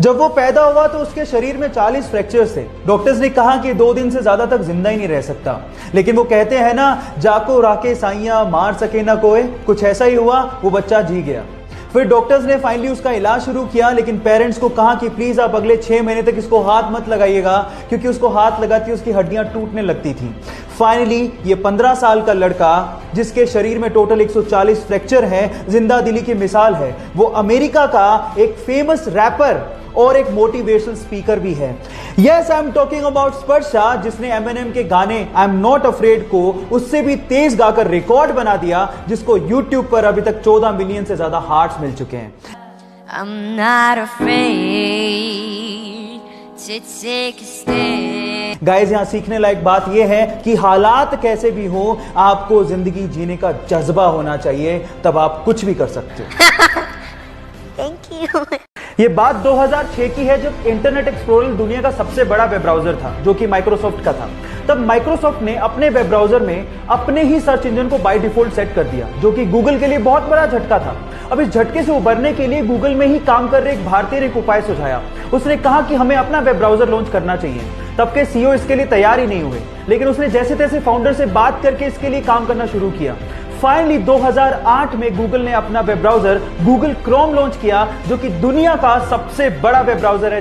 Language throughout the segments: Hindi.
जब वो पैदा हुआ तो उसके शरीर में 40 फ्रैक्चर्स थे। डॉक्टर्स ने कहा कि 2 दिन से ज्यादा तक जिंदा ही नहीं रह सकता, लेकिन वो कहते हैं ना, जाको राके साइयां मार सके ना कोई, कुछ ऐसा ही हुआ, वो बच्चा जी गया। फिर डॉक्टर्स ने फाइनली उसका इलाज शुरू किया, लेकिन पेरेंट्स को कहा कि प्लीज आप अगले 6 महीने तक इसको हाथ मत लगाइएगा, क्योंकि उसको हाथ लगाती उसकी हड्डियां टूटने लगती थी। फाइनली ये 15 साल का लड़का, जिसके शरीर में टोटल 140 फ्रैक्चर है, जिंदा दिली की मिसाल है। वो अमेरिका का एक फेमस रैपर और एक मोटिवेशनल स्पीकर भी है। Yes, I am talking about Sparsha, जिसने एमिनेम के गाने आई एम नॉट अफ्रेड को उससे भी तेज गाकर रिकॉर्ड बना दिया, जिसको यूट्यूब पर अभी तक 14 मिलियन से ज्यादा हार्ट्स मिल चुके हैं। I'm not afraid to take a stand. Guys, यहां सीखने लायक बात यह है कि हालात कैसे भी हो, आपको जिंदगी जीने का जज्बा होना चाहिए, तब आप कुछ भी कर सकते हो। Thank you. ये बात 2006 की है, जब इंटरनेट एक्सप्लोरर दुनिया का सबसे बड़ा वेब ब्राउजर था, जो कि माइक्रोसॉफ्ट का था। तब माइक्रोसॉफ्ट ने अपने वेब ब्राउजर में अपने ही सर्च इंजन को बाय डिफॉल्ट सेट कर दिया, जो कि गूगल के लिए बहुत बड़ा झटका था। अब इस झटके से उबरने के लिए गूगल में ही काम कर रहे एक भारतीय ने एक उपाय सुझाया। उसने कहा कि हमें अपना वेब ब्राउजर लॉन्च करना चाहिए। तब के सीईओ इसके लिए तैयार ही नहीं हुए, लेकिन उसने जैसे तैसे फाउंडर से बात करके इसके लिए काम करना शुरू किया। फाइनली 2008 में गूगल ने अपना web browser Google Chrome launch किया, जो कि दुनिया का सबसे बड़ा वेब ब्राउजर है।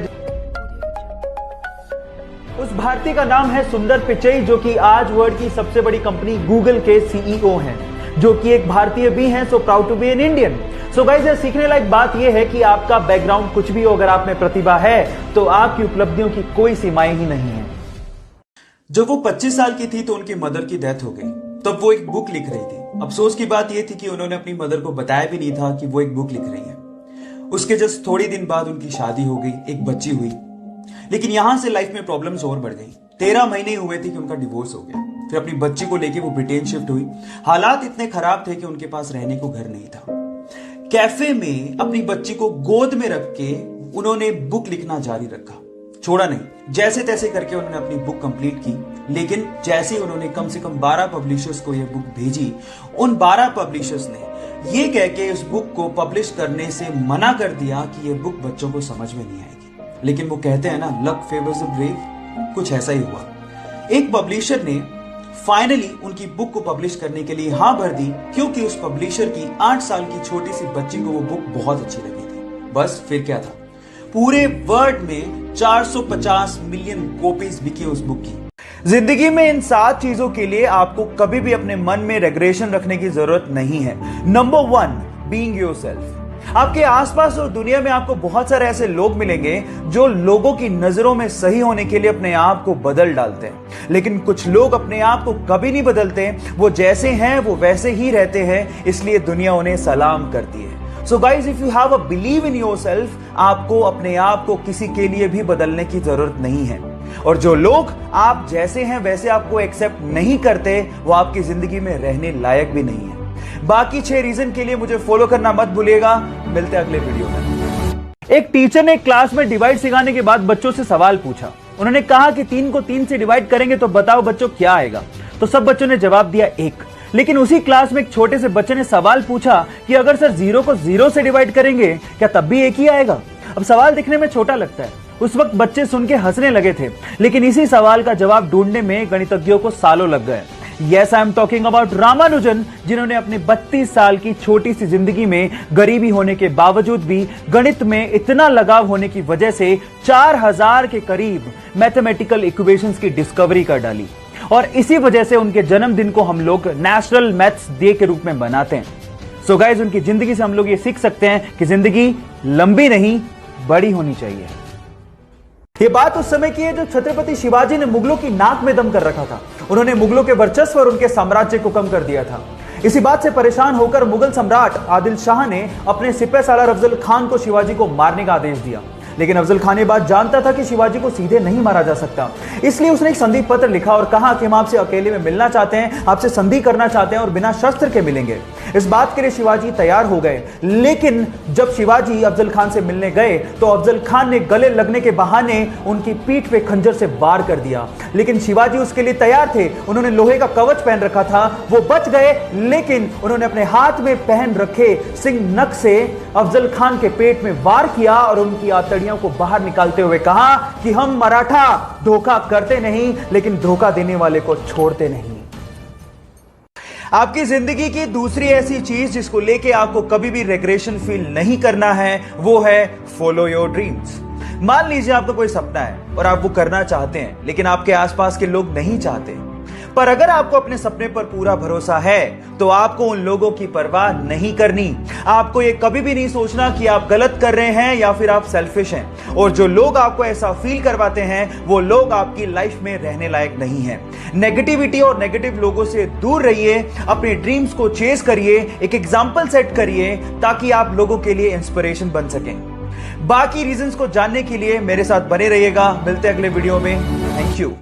उस भारतीय का नाम है सुंदर पिचई, जो कि आज वर्ल्ड की सबसे बड़ी कंपनी गूगल के सीईओ हैं, जो कि एक भारतीय भी हैं। So proud to be an Indian. So guys, ये सीखने लायक बात यह है कि आपका बैकग्राउंड कुछ भी हो, अगर आप में प्रतिभा है तो आपकी उपलब्धियों की कोई सीमाएं ही नहीं है। जब वो 25 साल की थी तो उनकी मदर की डेथ हो गई। तब वो एक बुक लिख रही थी। अफसोस की बात यह थी कि उन्होंने अपनी मदर को बताया भी नहीं था कि वो एक बुक लिख रही है। उसके जस्ट थोड़ी दिन बाद उनकी शादी हो गई, एक बच्ची हुई। लेकिन यहां से लाइफ में प्रॉब्लम्स और बढ़ गई। 13 महीने हुए थे कि उनका डिवोर्स हो गया। फिर अपनी बच्ची को लेके वो ब्रिटेन शिफ्ट हुई। हालात इतने खराब थे कि उनके पास रहने को घर नहीं था। कैफे में अपनी बच्ची को गोद में रख के उन्होंने बुक लिखना जारी रखा, छोड़ा नहीं। जैसे तैसे करके उन्होंने अपनी बुक कंप्लीट की। लेकिन जैसे उन्होंने कम से कम 12 पब्लिशर्स को यह बुक भेजी, उन 12 पब्लिशर्स ने ये कह के उस बुक को पब्लिश करने से मना कर दिया कि यह बुक बच्चों को समझ में नहीं आएगी। लेकिन वो कहते हैं ना, लक फेवर्स द ब्रेव, कुछ ऐसा ही हुआ। एक पब्लिशर ने फाइनली उनकी बुक को पब्लिश करने के लिए हाँ भर दी, क्योंकि उस पब्लिशर की 8 साल की छोटी सी बच्ची को वो बुक बहुत अच्छी लगी थी। बस फिर क्या था, पूरे वर्ल्ड में 450 मिलियन कॉपीज बिकी उस बुक की। जिंदगी में इन 7 चीजों के लिए आपको कभी भी अपने मन में रेग्रेशन रखने की जरूरत नहीं है। Number 1, being yourself. आपके आसपास और दुनिया में आपको बहुत सारे ऐसे लोग मिलेंगे जो लोगों की नजरों में सही होने के लिए अपने आप को बदल डालते हैं, लेकिन कुछ लोग अपने आप को कभी नहीं बदलते। वो जैसे हैं वो वैसे ही रहते हैं, इसलिए दुनिया उन्हें सलाम करती है। So guys, if you have a believe in yourself, आपको अपने आप को किसी के लिए भी बदलने की जरूरत नहीं है। और जो लोग आप जैसे हैं वैसे आपको एक्सेप्ट नहीं करते, वो आपकी जिंदगी में रहने लायक भी नहीं है। बाकी 6 रीजन के लिए मुझे फॉलो करना मत भूलिएगा। मिलते हैं अगले वीडियो में। एक टीचर ने क्लास में डिवाइड सिखाने के बाद बच्चों से सवाल पूछा। उन्होंने कहा कि 3 को 3 से डिवाइड करेंगे तो बताओ बच्चों क्या आएगा। तो सब बच्चों ने जवाब दिया 1। लेकिन उसी क्लास में एक छोटे से बच्चे ने सवाल पूछा कि अगर सर 0 को 0 से डिवाइड करेंगे क्या तब भी 1 ही आएगा। अब सवाल दिखने में छोटा लगता है, उस वक्त बच्चे सुन के हंसने लगे थे, लेकिन इसी सवाल का जवाब ढूंढने में गणितज्ञों को सालों लग गए। Yes, I am talking about Ramanujan, जिन्होंने अपनी 32 साल की छोटी सी जिंदगी में गरीबी होने के बावजूद भी गणित में इतना लगाव होने की वजह से 4000 के करीब मैथमेटिकल इक्वेशंस की डिस्कवरी कर डाली। और इसी वजह से उनके जन्मदिन को हम लोग नेशनल मैथ्स डे के रूप में मनाते हैं। सो गाइस, उनकी जिंदगी से हम लोग ये सीख सकते हैं कि जिंदगी लंबी नहीं, बड़ी होनी चाहिए। ये बात उस समय की है जब छत्रपति शिवाजी ने मुगलों की नाक में दम कर रखा था। उन्होंने मुगलों के वर्चस्व और उनके साम्राज्य को कम कर दिया था। इसी बात से परेशान होकर मुगल सम्राट आदिल शाह ने अपने सिपहसालार अफजल खान को शिवाजी को मारने का आदेश दिया। लेकिन अफजल खान ये बात जानता था कि शिवाजी को सीधे नहीं मारा जा सकता, इसलिए उसने एक संधि पत्र लिखा और कहा कि हम आपसे अकेले में मिलना चाहते हैं, आपसे संधि करना चाहते हैं और बिना शस्त्र के मिलेंगे। इस बात के लिए शिवाजी तैयार हो गए, लेकिन जब शिवाजी अफजल खान से मिलने गए तो अफजल खान ने गले लगने के बहाने उनकी पीठ पे खंजर से वार कर दिया। लेकिन शिवाजी उसके लिए तैयार थे, उन्होंने लोहे का कवच पहन रखा था, वो बच गए, लेकिन उन्होंने अपने हाथ में पहन रखे सिंह नख से अफजल खान के पेट में वार किया और उनकी आंतड़ियों को बाहर निकालते हुए कहा कि हम मराठा धोखा करते नहीं, लेकिन धोखा देने वाले को छोड़ते नहीं। आपकी जिंदगी की दूसरी ऐसी चीज जिसको लेके आपको कभी भी रिग्रेशन फील नहीं करना है, वो है फॉलो योर ड्रीम्स। मान लीजिए आपका कोई सपना है और आप वो करना चाहते हैं, लेकिन आपके आसपास के लोग नहीं चाहते। पर अगर आपको अपने सपने पर पूरा भरोसा है तो आपको उन लोगों की परवाह नहीं करनी। आपको ये कभी भी नहीं सोचना कि आप गलत कर रहे हैं या फिर आप सेल्फिश हैं। और जो लोग आपको ऐसा फील करवाते हैं वो लोग आपकी लाइफ में रहने लायक नहीं हैं। नेगेटिविटी और नेगेटिव लोगों से दूर रहिए, अपने ड्रीम्स को चेस करिए, एक एग्जाम्पल सेट करिए ताकि आप लोगों के लिए इंस्पिरेशन बन सकें। बाकी रीजंस को जानने के लिए मेरे साथ बने रहिएगा। मिलते हैं अगले वीडियो में। Thank you.